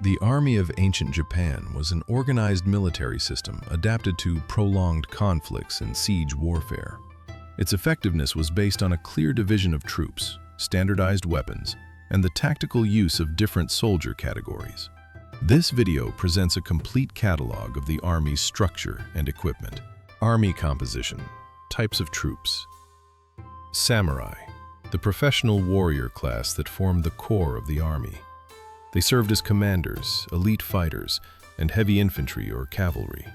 The Army of Ancient Japan was an organized military system adapted to prolonged conflicts and siege warfare. Its effectiveness was based on a clear division of troops, standardized weapons, and the tactical use of different soldier categories. This video presents a complete catalog of the Army's structure and equipment. Army composition, types of troops. Samurai, the professional warrior class that formed the core of the Army. They served as commanders, elite fighters, and heavy infantry or cavalry.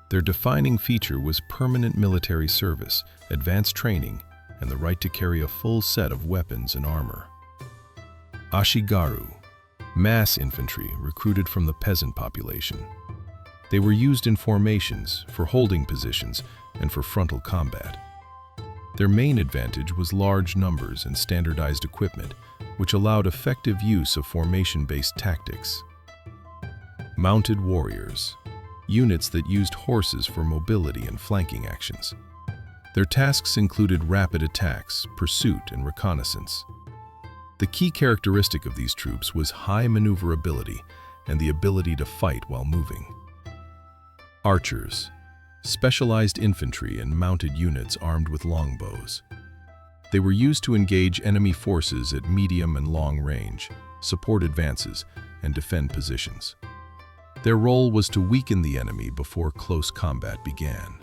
Their defining feature was permanent military service, advanced training, and the right to carry a full set of weapons and armor. Ashigaru, mass infantry recruited from the peasant population. They were used in formations, for holding positions, and for frontal combat. Their main advantage was large numbers and standardized equipment, which allowed effective use of formation-based tactics. Mounted warriors, units that used horses for mobility and flanking actions. Their tasks included rapid attacks, pursuit, and reconnaissance. The key characteristic of these troops was high maneuverability and the ability to fight while moving. Archers, specialized infantry and mounted units armed with longbows. They were used to engage enemy forces at medium and long range, support advances, and defend positions. Their role was to weaken the enemy before close combat began.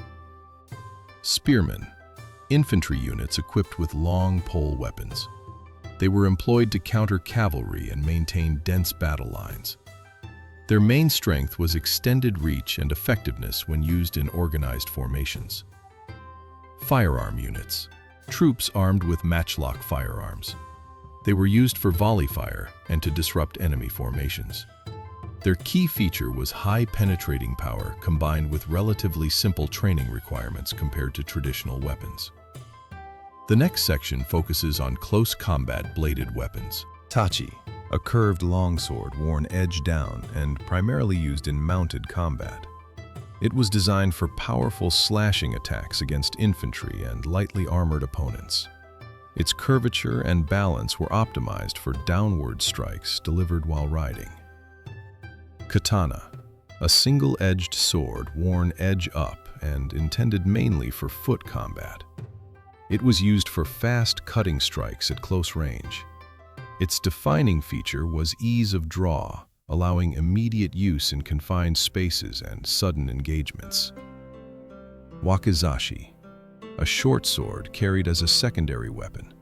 Spearmen, infantry units equipped with long pole weapons. They were employed to counter cavalry and maintain dense battle lines. Their main strength was extended reach and effectiveness when used in organized formations. Firearm units, troops armed with matchlock firearms. They were used for volley fire and to disrupt enemy formations. Their key feature was high penetrating power combined with relatively simple training requirements compared to traditional weapons. The next section focuses on close combat bladed weapons. Tachi, a curved longsword worn edge down and primarily used in mounted combat. It was designed for powerful slashing attacks against infantry and lightly armored opponents. Its curvature and balance were optimized for downward strikes delivered while riding. Katana, a single-edged sword worn edge up and intended mainly for foot combat. It was used for fast cutting strikes at close range. Its defining feature was ease of draw, allowing immediate use in confined spaces and sudden engagements. Wakizashi, a short sword carried as a secondary weapon.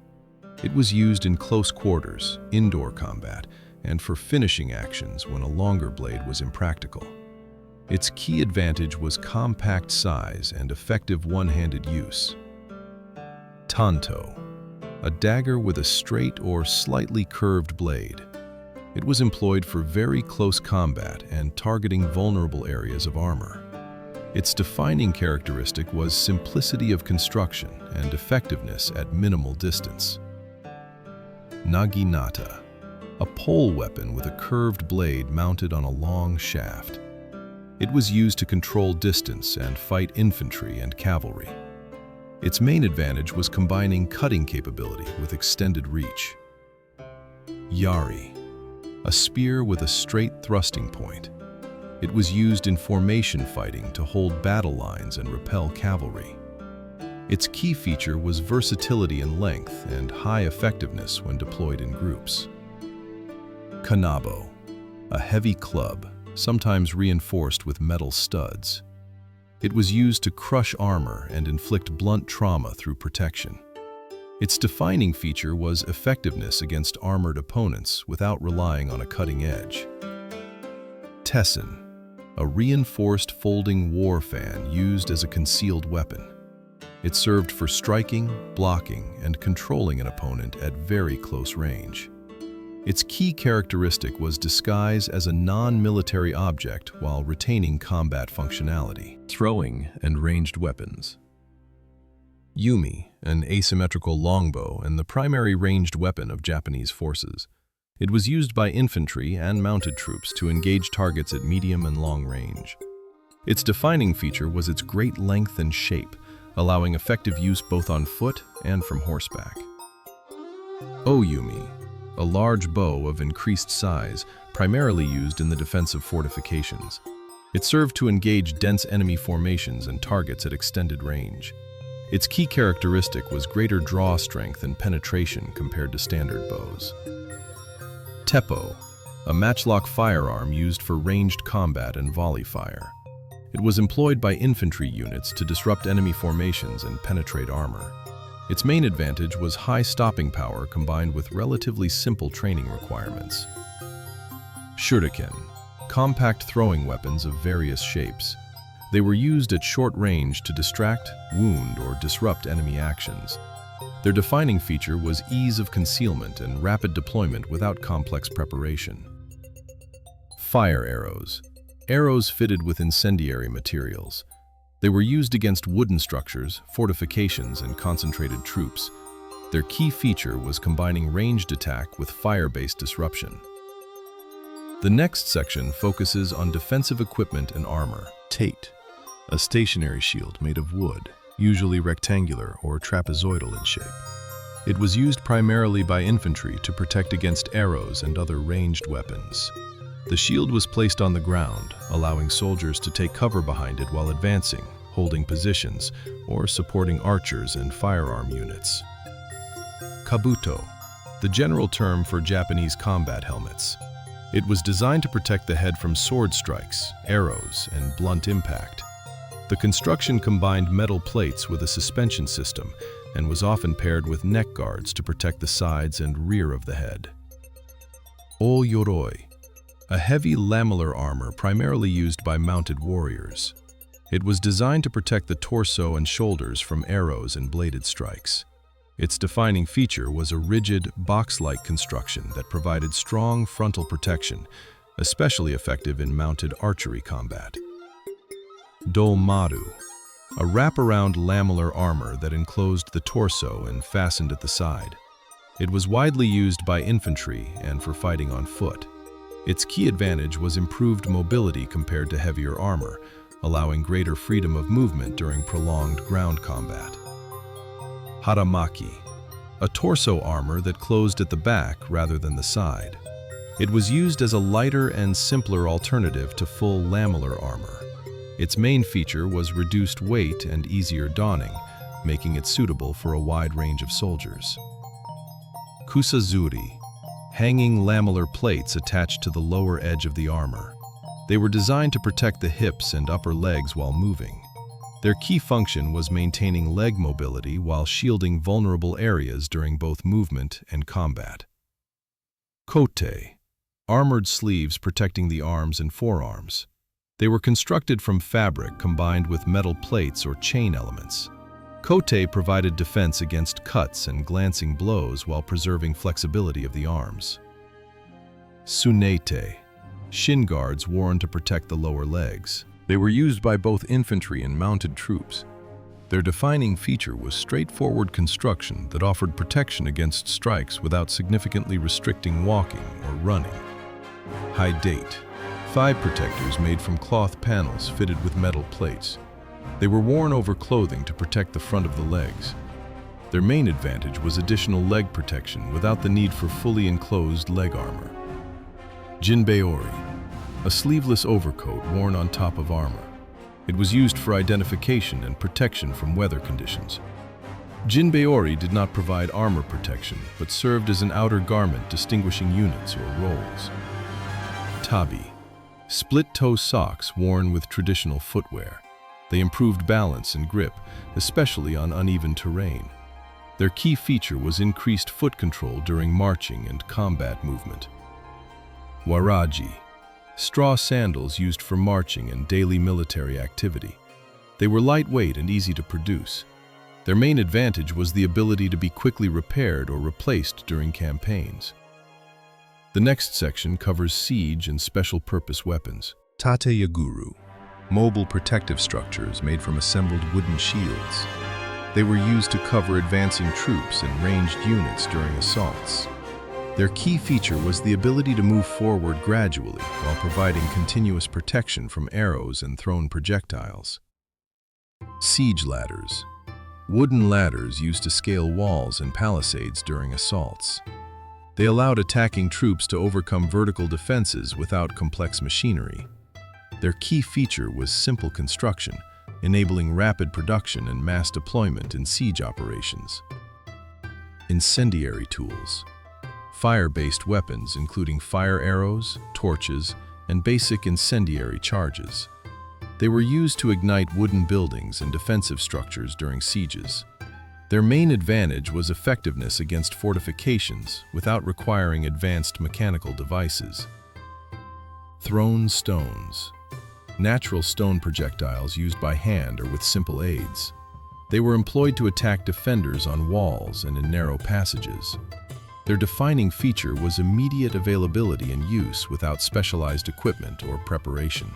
It was used in close quarters, indoor combat, and for finishing actions when a longer blade was impractical. Its key advantage was compact size and effective one-handed use. Tanto, a dagger with a straight or slightly curved blade. It was employed for very close combat and targeting vulnerable areas of armor. Its defining characteristic was simplicity of construction and effectiveness at minimal distance. Naginata, a pole weapon with a curved blade mounted on a long shaft. It was used to control distance and fight infantry and cavalry. Its main advantage was combining cutting capability with extended reach. Yari, a spear with a straight thrusting point. It was used in formation fighting to hold battle lines and repel cavalry. Its key feature was versatility in length and high effectiveness when deployed in groups. Kanabo, a heavy club, sometimes reinforced with metal studs. It was used to crush armor and inflict blunt trauma through protection. Its defining feature was effectiveness against armored opponents without relying on a cutting edge. Tessen, a reinforced folding war fan used as a concealed weapon. It served for striking, blocking, and controlling an opponent at very close range. Its key characteristic was disguise as a non-military object while retaining combat functionality. Throwing and ranged weapons. Yumi, an asymmetrical longbow and the primary ranged weapon of Japanese forces. It was used by infantry and mounted troops to engage targets at medium and long range. Its defining feature was its great length and shape, allowing effective use both on foot and from horseback. Oyumi, a large bow of increased size, primarily used in the defense of fortifications. It served to engage dense enemy formations and targets at extended range. Its key characteristic was greater draw strength and penetration compared to standard bows. Teppo, a matchlock firearm used for ranged combat and volley fire. It was employed by infantry units to disrupt enemy formations and penetrate armor. Its main advantage was high stopping power combined with relatively simple training requirements. Shuriken, compact throwing weapons of various shapes. They were used at short range to distract, wound, or disrupt enemy actions. Their defining feature was ease of concealment and rapid deployment without complex preparation. Fire arrows. Arrows fitted with incendiary materials. They were used against wooden structures, fortifications, and concentrated troops. Their key feature was combining ranged attack with fire-based disruption. The next section focuses on defensive equipment and armor. Tate, a stationary shield made of wood, usually rectangular or trapezoidal in shape. It was used primarily by infantry to protect against arrows and other ranged weapons. The shield was placed on the ground, allowing soldiers to take cover behind it while advancing, holding positions, or supporting archers and firearm units. Kabuto, the general term for Japanese combat helmets. It was designed to protect the head from sword strikes, arrows, and blunt impact. The construction combined metal plates with a suspension system and was often paired with neck guards to protect the sides and rear of the head. O Yoroi, a heavy lamellar armor primarily used by mounted warriors. It was designed to protect the torso and shoulders from arrows and bladed strikes. Its defining feature was a rigid, box-like construction that provided strong frontal protection, especially effective in mounted archery combat. Dolmaru, a wraparound lamellar armor that enclosed the torso and fastened at the side. It was widely used by infantry and for fighting on foot. Its key advantage was improved mobility compared to heavier armor, allowing greater freedom of movement during prolonged ground combat. Haramaki, a torso armor that closed at the back rather than the side. It was used as a lighter and simpler alternative to full lamellar armor. Its main feature was reduced weight and easier donning, making it suitable for a wide range of soldiers. Kusazuri, hanging lamellar plates attached to the lower edge of the armor. They were designed to protect the hips and upper legs while moving. Their key function was maintaining leg mobility while shielding vulnerable areas during both movement and combat. Kote, armored sleeves protecting the arms and forearms. They were constructed from fabric combined with metal plates or chain elements. Kote provided defense against cuts and glancing blows while preserving flexibility of the arms. Tsunete, shin guards worn to protect the lower legs. They were used by both infantry and mounted troops. Their defining feature was straightforward construction that offered protection against strikes without significantly restricting walking or running. Haidate, thigh protectors made from cloth panels fitted with metal plates. They were worn over clothing to protect the front of the legs. Their main advantage was additional leg protection without the need for fully enclosed leg armor. Jinbeori, a sleeveless overcoat worn on top of armor. It was used for identification and protection from weather conditions. Jinbeori did not provide armor protection, but served as an outer garment distinguishing units or roles. Tabi, split-toe socks worn with traditional footwear. They improved balance and grip, especially on uneven terrain. Their key feature was increased foot control during marching and combat movement. Waraji, straw sandals used for marching and daily military activity. They were lightweight and easy to produce. Their main advantage was the ability to be quickly repaired or replaced during campaigns. The next section covers siege and special-purpose weapons. Tate Yaguru, mobile protective structures made from assembled wooden shields. They were used to cover advancing troops and ranged units during assaults. Their key feature was the ability to move forward gradually while providing continuous protection from arrows and thrown projectiles. Siege ladders, wooden ladders used to scale walls and palisades during assaults. They allowed attacking troops to overcome vertical defenses without complex machinery. Their key feature was simple construction, enabling rapid production and mass deployment in siege operations. Incendiary tools. Fire-based weapons including fire arrows, torches, and basic incendiary charges. They were used to ignite wooden buildings and defensive structures during sieges. Their main advantage was effectiveness against fortifications without requiring advanced mechanical devices. Thrown stones. Natural stone projectiles used by hand or with simple aids. They were employed to attack defenders on walls and in narrow passages. Their defining feature was immediate availability and use without specialized equipment or preparation.